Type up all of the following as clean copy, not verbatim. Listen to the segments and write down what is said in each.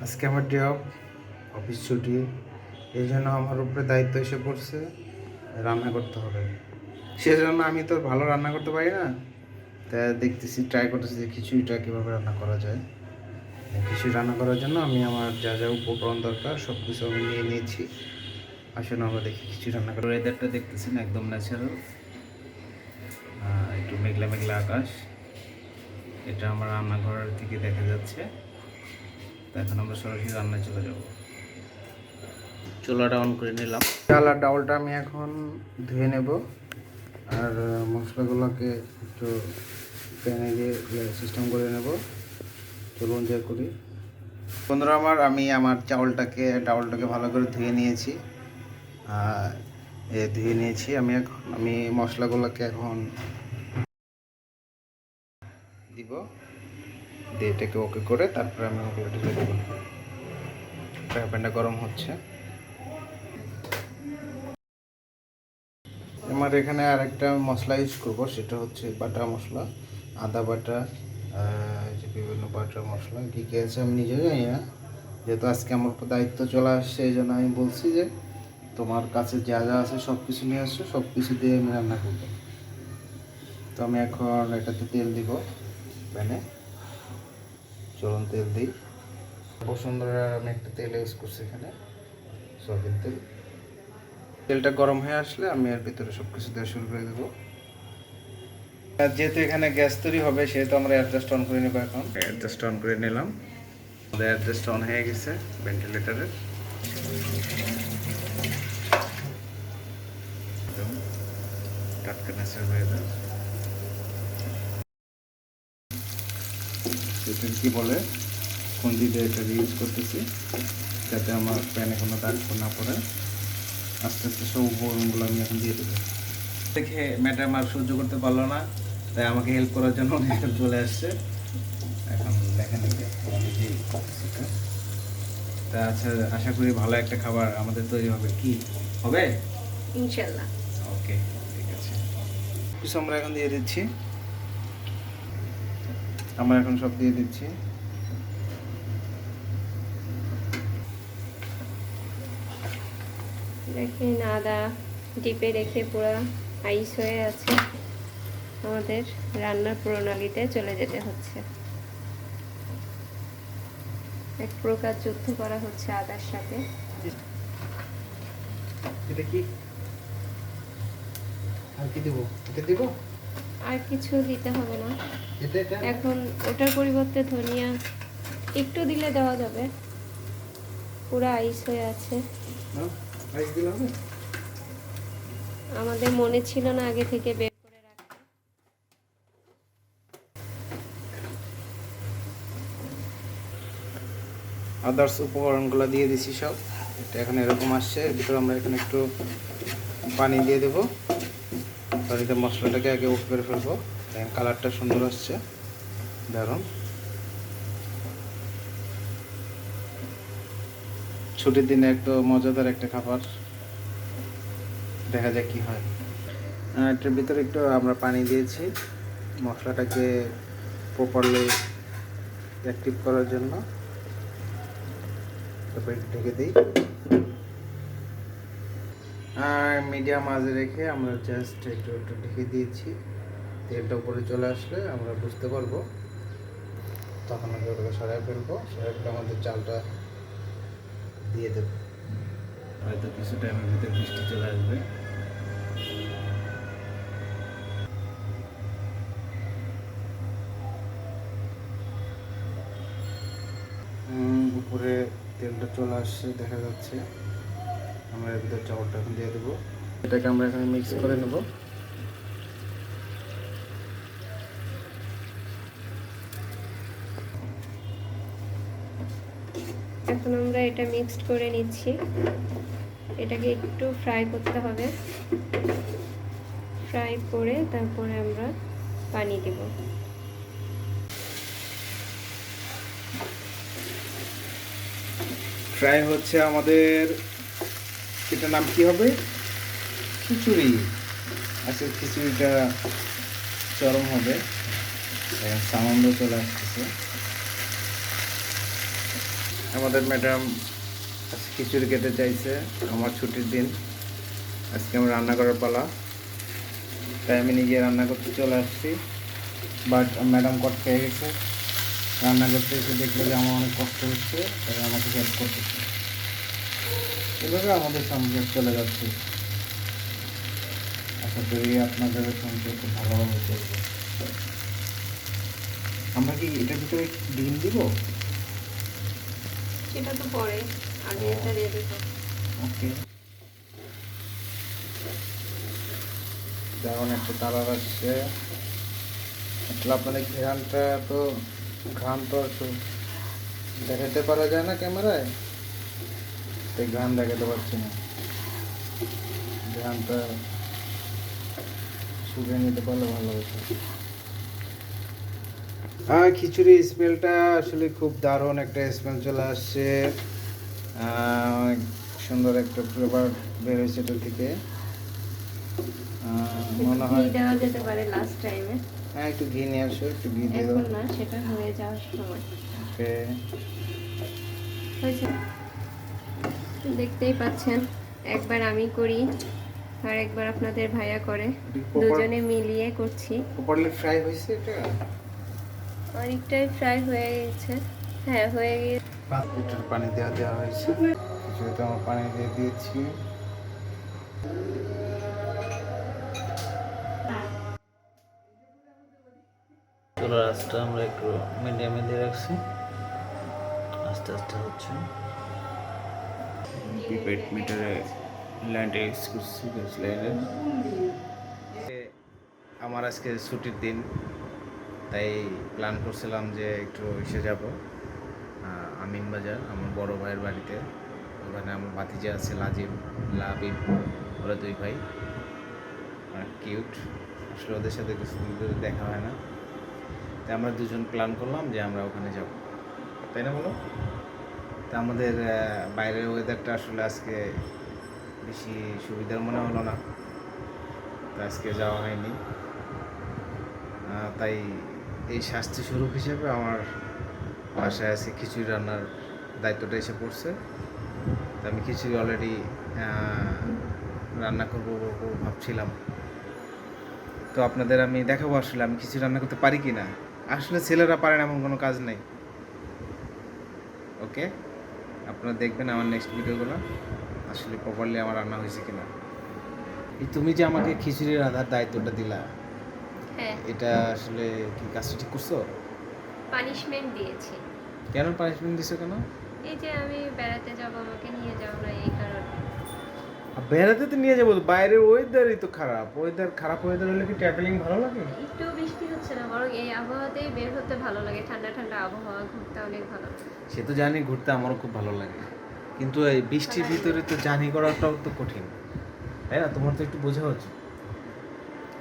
আজকে আমার day of, office ছুটি। এই জন্য আমার উপরে দায়িত্ব এসে পড়ছে, রান্না করতে হবে। সেজন্য আমি তো ভালো রান্না করতে পারি না, তাই দেখতেছি, ট্রাই করতেছি যে খিচুড়িটা কীভাবে রান্না করা যায়। খিচুড়ি রান্না করার জন্য আমি আমার যা যা উপকরণ দরকার সব কিছু আমি নিয়ে নিয়েছি। আসুন আমরা দেখি খিচুড়ি রান্না করার। ওয়েদারটা দেখতেছেন একদম ন্যাচারাল, একটু মেঘলা মেঘলা আকাশ। এটা আমার রান্নাঘর থেকে দেখা যাচ্ছে। তো এখন আমরা সরাসরি রান্নায় চলে যাব। চুলাটা অন করে নিলাম। চাল আর ডাউলটা আমি এখন ধুয়ে নেব, আর মশলাগুলোকে একটু প্যানে দিয়ে সিস্টেম করে নেব। চলুন যা করি। বন্ধুরা আমি আমার ডাউলটাকে ভালো করে ধুয়ে নিয়েছি। আমি মশলাগুলোকে এখন দিব, দিয়ে এটাকে ওকে করে তারপরে আমি ওগুলো ঢেলে দেবো। ফ্রাই প্যানটা গরম হচ্ছে। আমার এখানে আরেকটা মশলা ইউজ করবো, সেটা হচ্ছে বাটা মশলা, আদা বাটা, যে বিভিন্ন বাটা মশলা কী কী আছে আমি নিজেও জানি না। যেহেতু আজকে আমার উপর দায়িত্ব চলে আসছে, এই জন্য আমি বলছি যে তোমার কাছে যা যা আছে সব কিছু নিয়ে আসছো, সব কিছু দিয়ে আমি রান্না করবো। তো আমি এখন এটাতে তেল দিব প্যানে। চলুন তেল দিই। বসুন্ধরা আমি একটা তেল ইউজ করছি এখানে, সয়াবিন তেল। তেলটা গরম হয়ে আসলে আমি এর ভিতরে সব কিছু দেওয়া শুরু করে দেবো। যেহেতু এখানে গ্যাস তৈরি হবে, সেহেতু আমরা অ্যাডজাস্ট অন করে নেবো। এখন অ্যাডজাস্ট অন করে নিলাম। আমাদের অ্যাডজাস্ট অন হয়ে গেছে ভেন্টিলেটারের। টাটকা ন্যাচারাল হয়ে যায়। এটা কি বলে, খুন্তি দিয়ে এটা ইউজ করতেছি যাতে আমার প্যানে কোনো দাগ না পড়ে। আস্তে আস্তে সব উপকরণগুলো আমি এখন দিয়ে দেবো। দেখে ম্যাডাম আর সহ্য করতে পারলো না, তাই আমাকে হেল্প করার জন্য এখন চলে আসছে। এখন দেখেন তা আচ্ছা, আশা করি ভালো একটা খাবার আমাদের তৈরি হবে। কি হবে ইনশাল্লাহ। ওকে, ঠিক আছে। কিছু আমরা এখন দিয়ে দিচ্ছি। আমরা এখন সব দিয়ে দিচ্ছি। দেখেন আদা ডিপে রেখে পুরো আইস হয়ে আছে। আমাদের রান্নার প্রণালীতে চলে যেতে হচ্ছে। এক প্রকার যুদ্ধ করা হচ্ছে আদার সাথে। এটা কি আর কি দেব? এটা দেব? আর কিছু দিতে হবে না এখন। ওটার পরিবর্তে ধনিয়া একটু দিলে দেওয়া যাবে। পুরো আইস হয়ে আছে। আমাদের মনে ছিল না আগে থেকে বের করে রাখতে। আদার্স উপকরণগুলো দিয়ে দিছি সব। এটা এখন এরকম আসছে। এর ভিতরে আমরা এখানে একটু পানি দিয়ে দেবো। পানিতে মশলাটাকে আগে উঠ করে ফেলবো। দেখেন কালারটা সুন্দর আসছে, দারুণ। ছুটির দিনে একটু মজাদার একটা খাবার, দেখা যাক কি হয়। এটার ভিতরে একটু আমরা পানি দিয়েছি মশলাটাকে প্রপারলি অ্যাক্টিভ করার জন্য। তারপর ঢেকে দিই, আর মিডিয়াম আঁচে রেখে আমরা জাস্ট একটু একটু ঢেকে দিয়েছি। তেলটা উপরে চলে আসলে আমরা বুঝতে পারবো, তখন আমরা ওটাকে সরাই ফেলবো। সরাই ফেলে আমাদের চালটা দিয়ে দেবো। হয়তো কিছু টাইমের ভিতরে বৃষ্টি চলে আসবে। উপরে তেলটা চলে আসছে দেখা যাচ্ছে। আমরা এর ভিতরে চাউলটা এখন দিয়ে দেবো। এটাকে আমরা এখানে মিক্স করে নেব। এখন আমরা এটা মিক্সড করে নিচ্ছি। এটাকে একটু ফ্রাই করতে হবে। ফ্রাই করে তারপরে আমরা পানি দেব। ফ্রাই হচ্ছে আমাদের, এটার নাম কি হবে? খিচুড়ি। আচ্ছা, খিচুড়িটা চরম হবে, সামান্য চলে আসতেছে। আমাদের ম্যাডাম খিচুড়ি খেতে চাইছে, আমার ছুটির দিন, আজকে আমি রান্না করার পালা, তাই আমি নিজে রান্না করতে চলে আসছি। বাট ম্যাডাম কট খেয়ে গেছে, রান্না করতে এসে দেখলো যে আমার অনেক কষ্ট হচ্ছে, তাই আমাকে হেল্প করতেছে। এভাবে আমাদের সংসার চলে যাচ্ছে। আশা করি আপনাদের সংসার খুব ভালোভাবে চলবে। আমরা কি এটার ভিতরে ডিম দিব? সেটা তো পরে, আগে এটা রেডি করো। ওকে, যেমন একটা কালার আসছে। আসলে আপনাদের ঘ্রাণটা তো, ঘ্রাণ তো দেখাতে পারা যায় না ক্যামেরায়, তাই ঘ্রাণ দেখাতে পারছি না। ঘ্রাণটা শুকিয়ে নিতে পারলে ভালো হতো। খিচুড়ি স্মেলটা আসলে খুব দারুণ একটা স্মেল চলে আসছে। অনেক সুন্দর একটা ফ্লেভার বের হয়েছে এটার থেকে। মনে হয় দেওয়া যেতে পারে লাস্ট টাইমে। হ্যাঁ, একটু ঘি নিয়ে আসো, একটু ঘি দিয়ে দাও। এখন না, সেটা হয়ে যাওয়ার সময়। ওকে, হয়েছে, দেখতেই পাচ্ছেন, একবার আমি করি আর একবার আপনাদের ভাইয়া করে, দুজনে মিলিয়ে করছি। প্রপারলি ফ্রাই হয়েছে এটা? অনেকটাই ফ্রাই হয়ে গেছে। হ্যাঁ, হয়ে গিয়েছে। 5 লিটার পানি দেওয়া হয়েছে, কিছুটা আমার পানি দিয়ে দিয়েছি। চুলার আঁচটা আমরা একটু মিডিয়ামে দিয়ে রাখছি, আস্তে আস্তে হচ্ছে। প্রিপেড মিটারে লাইনটা ইউজ করছি, গ্যাস লাইনের। আমার আজকে ছুটির দিন, তাই প্ল্যান করছিলাম যে একটু এসে যাব আমিন বাজার, আমার বড় ভাইয়ের বাড়িতে। ওখানে আমার ভাতিজা আছে, লাবিব, ওরা 2 ভাই, অনেক কিউট। আসলে ওদের সাথে দেখা হয় না, তাই আমরা দুজন প্ল্যান করলাম যে আমরা ওখানে যাব, তাই না বলো? তা আমাদের বাইরের ওয়েদারটা আসলে আজকে বেশি সুবিধার মনে হলো না, তো আজকে যাওয়া হয়নি। তাই এই স্বাস্থ্য স্বরূপ হিসেবে আমার বাসায় আজকে খিচুড়ি রান্নার দায়িত্বটা এসে পড়ছে। তো আমি খিচুড়ি অলরেডি রান্না করবো ভাবছিলাম। তো আপনাদের আমি দেখাবো আসলে আমি খিচুড়ি রান্না করতে পারি কি না। আসলে ছেলেরা পারেন এমন কোনো কাজ নেই। ওকে, আপনারা দেখবেন আমার নেক্সট ভিডিওগুলো, আসলে প্রপারলি আমার রান্না হয়েছে কিনা। এই তুমি যে আমাকে খিচুড়ি রান্নার দায়িত্বটা দিলা, হ্যাঁ, এটা আসলে কি কাজটা ঠিক করছো? পানিশমেন্ট দিয়েছি। কেন পানিশমেন্ট দিছো কেন? এই যে আমি বেড়াতে যাব, আমাকে নিয়ে যাও না, এই কারণে। বেড়াতে তো নিয়ে যাবো, বাইরের ওয়েদারই তো খারাপ। খারাপ ওয়েদার হলে কি ট্রাভেলিং ভালো লাগে? একটু বৃষ্টি হচ্ছে না, বরং এই আবহাওয়াতেই বের হতে ভালো লাগে। ঠান্ডা ঠান্ডা আবহাওয়া, ঘুরতে অনেক ভালো লাগে। সে তো জানি, ঘুরতে আমারও খুব ভালো লাগে, কিন্তু এই বৃষ্টির ভিতরে তো জার্নি করাটাও তো কঠিন, তাই না? তোমার তো একটু বোঝা উচিত।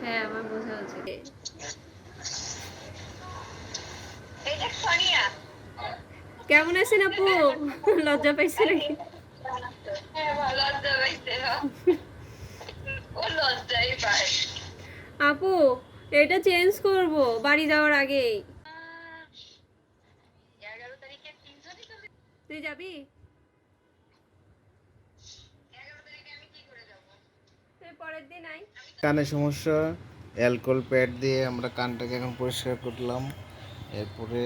হ্যাঁ, আমার বোঝা উচিত। কেমন আছেন আপু? লজ্জা পাইছে নাকি? আপু, এটা চেঞ্জ করব বাড়ি যাওয়ার আগেই। তুই যাবি? তুই পরের দিন আই। কানে সমস্যা, অ্যালকোহল প্যাড দিয়ে আমরা কানটাকে এখন পরিষ্কার করলাম। এরপরে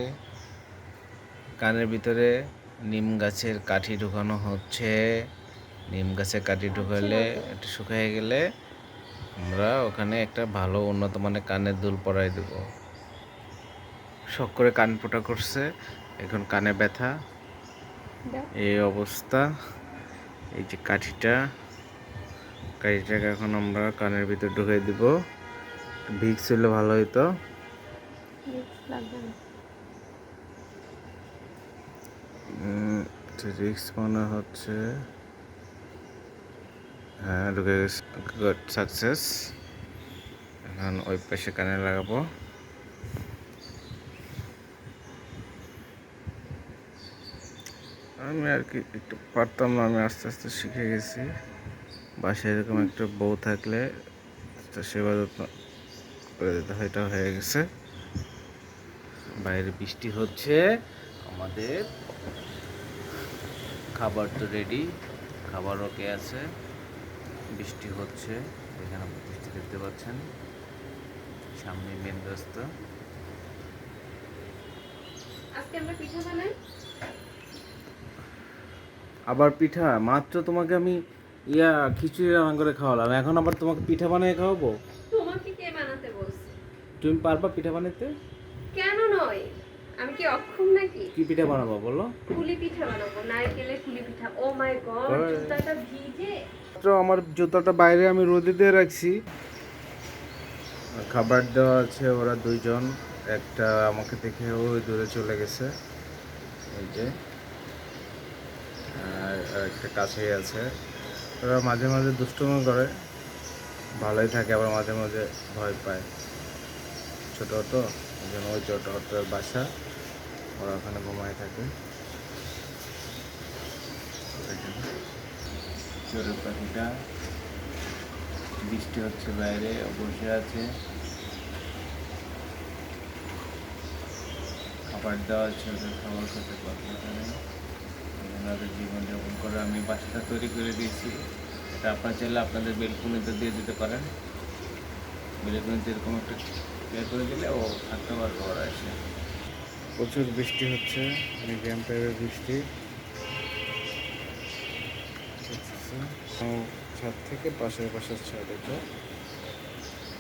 কানের ভিতরে নিম গাছের কাঠি ঢুকানো হচ্ছে। নিম গাছের কাঠি ঢুকালে একটু শুকিয়ে গেলে আমরা ওখানে একটা ভালো উন্নত মানের কানের দুল পরাই দেবো। শখ করে কান ফোঁটা করছে, এখন কানে ব্যথা, এই অবস্থা। এই যে কাঠিটাকে এখন আমরা কানের ভিতর ঢুকাই দিব। ভিক্স হলে ভালো হইতো। রিক্স মনে হচ্ছে, হ্যাঁ ঢুকে গেছে, গুড, সাকসেস। এখন ওই পাশে কানে লাগাবো। আমি আর কি একটু পারতাম না, আমি আস্তে আস্তে শিখে গেছি। বাসায় এরকম একটা বউ থাকলে সেবা যত্ন করে দিতে হয়, এটা হয়ে গেছে। বাইরে বৃষ্টি হচ্ছে, আমাদের খাবার তো রেডি, খাবার ওকে আছে। বৃষ্টি হচ্ছে, এখানে বৃষ্টি দেখতে পাচ্ছেন, সামনে মেন রাস্তা। আজকে আমরা পিঠা বানাই। আবার পিঠা? মাত্র তোমাকে আমি খিচুড়ি রান্না করে খাওয়ালাম, এখন আবার তোমাকে পিঠা বানিয়ে খাওয়াবো? তোমাকে কে বানাতে বলছে? তুমি পারবা পিঠা বানাতে? কেন নয়, আমি কি অক্ষম নাকি? কি পিঠা বানাবো বলো? কুলি পিঠা বানাবো, নারকেলের কুলি পিঠা। ও মাই গড, হয়। জুতাটা ভিজে। মাত্র আমার জুতাটা বাইরে আমি রোদে দিয়ে রাখছি। খাবার দেওয়া আছে, ওরা দুইজন, একটা আমাকে দেখে ওই দূরে চলে গেছে, এই যে, আর একটা কাছেই আছে। ওরা মাঝে মাঝে দুষ্টুমি করে, ভালোই থাকে, আবার মাঝে মাঝে ভয় পায়। ছোটো তো, ওই জন্য ওই ছোটো অটোর বাসা, ওরা ওখানে ঘুমায় থাকে। চোরের পাখিটা, বৃষ্টি হচ্ছে বাইরে, ও বসে আছে। খাবার দেওয়া আছে, ওদের খাবার খেতে কথা নেই, ওনাদের জীবনযাপন করে। আমি বাসাটা তৈরি করে দিয়েছি, এটা আপনারা চাইলে আপনাদের বেলকুনিতে দিয়ে দিতে পারেন। বেলকুনিতে এরকম একটা ইয়ে করে দিলে ও থাকতে পারবে ওরা এসে। প্রচুর বৃষ্টি হচ্ছে, মিডিয়াম টাইপের বৃষ্টি। ছাদ থেকে পাশের বাসার ছাদ, এটা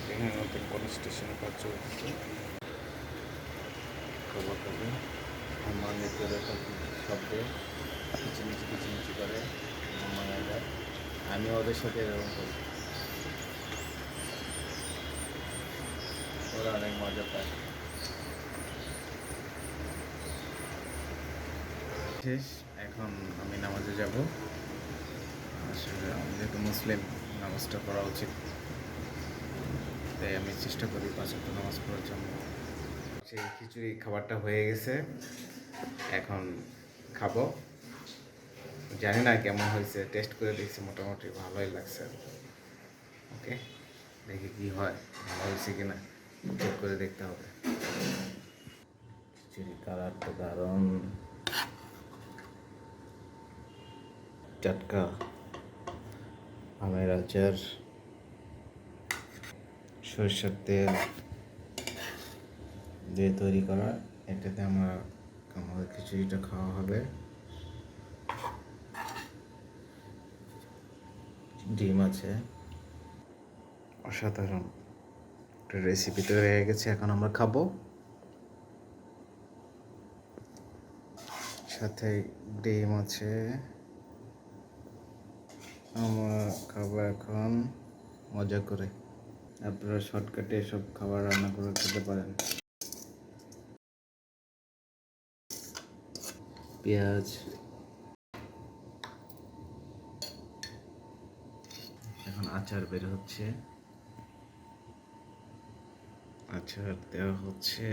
এখানে নতুন পুলিশ স্টেশনের কাজ চলছে। খবর খবর আমার নিজের শব্দে কিচিমিচি কিচিমিচি করে ঘুমানো যায়। আমি ওদের সাথে এরকম করি, ওরা অনেক মজা পায়। শেষ, এখন আমি নামাজে যাব। আসলে আমি যেহেতু মুসলিম, নামাজটা পড়া উচিত, তাই আমি চেষ্টা করি 5 ওয়াক্ত নামাজ পড়ার জন্য। সেই খিচুড়ি খাবারটা হয়ে গেছে, এখন খাবো। জানি না কেমন হয়েছে, টেস্ট করে দেখছি, মোটামুটি ভালোই লাগছে। ওকে, দেখি কি হয়, ভালো হয়েছে কিনা চেক করে দেখতে হবে। খিচুড়ি কালার তো দারুণ, টাটকা আমের আচার, সরষের তেল দিয়ে তৈরি করা। এটাতে আমাদের খিচুড়িটা খাওয়া হবে। ডিম আছে, অসাধারণ একটা রেসিপি তৈরি হয়ে গেছে, এখন আমরা খাবো। সাথে ডিম আছে, আমরা খাবো এখন মজা করে। আপনারা শর্টকাটে এসব খাবার রান্না করে খেতে পারেন। পেঁয়াজ, এখন আচার বের হচ্ছে, আচার দেওয়া হচ্ছে।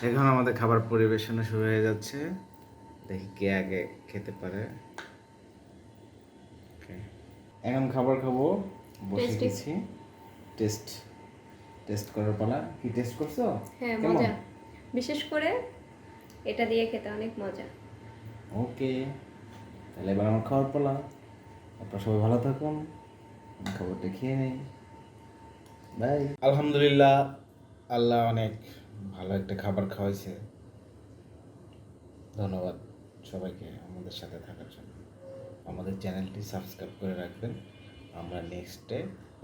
এখন আমাদের খাবার পরিবেশনা শুরু হয়ে যাচ্ছে, দেখি কে আগে খেতে পারে। এখন খাবার খাবো, বসে গেছি। টেস্ট টেস্ট করার পালা। কি টেস্ট করছো? হ্যাঁ, মজা। বিশেষ করে এটা দিয়ে খেতে অনেক মজা। ওকে, তাহলে এবার আমার খাওয়ার পালা। আপনারা সবাই ভালো থাকুন, আমি খাবারটা খেয়ে নেই। বাই। আলহামদুলিল্লাহ, আল্লাহ অনেক ভালো একটা খাবার খাওয়াইছে। ধন্যবাদ সবাইকে আমাদের সাথে থাকার জন্য। আমাদের চ্যানেলটি সাবস্ক্রাইব করে রাখবেন, আমরা নেক্সটে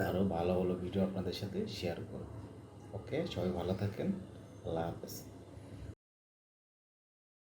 আরও ভালো ভালো ভিডিও আপনাদের সাথে শেয়ার করব। ওকে, সবাই ভালো থাকেন, আল্লাহ হাফেজ।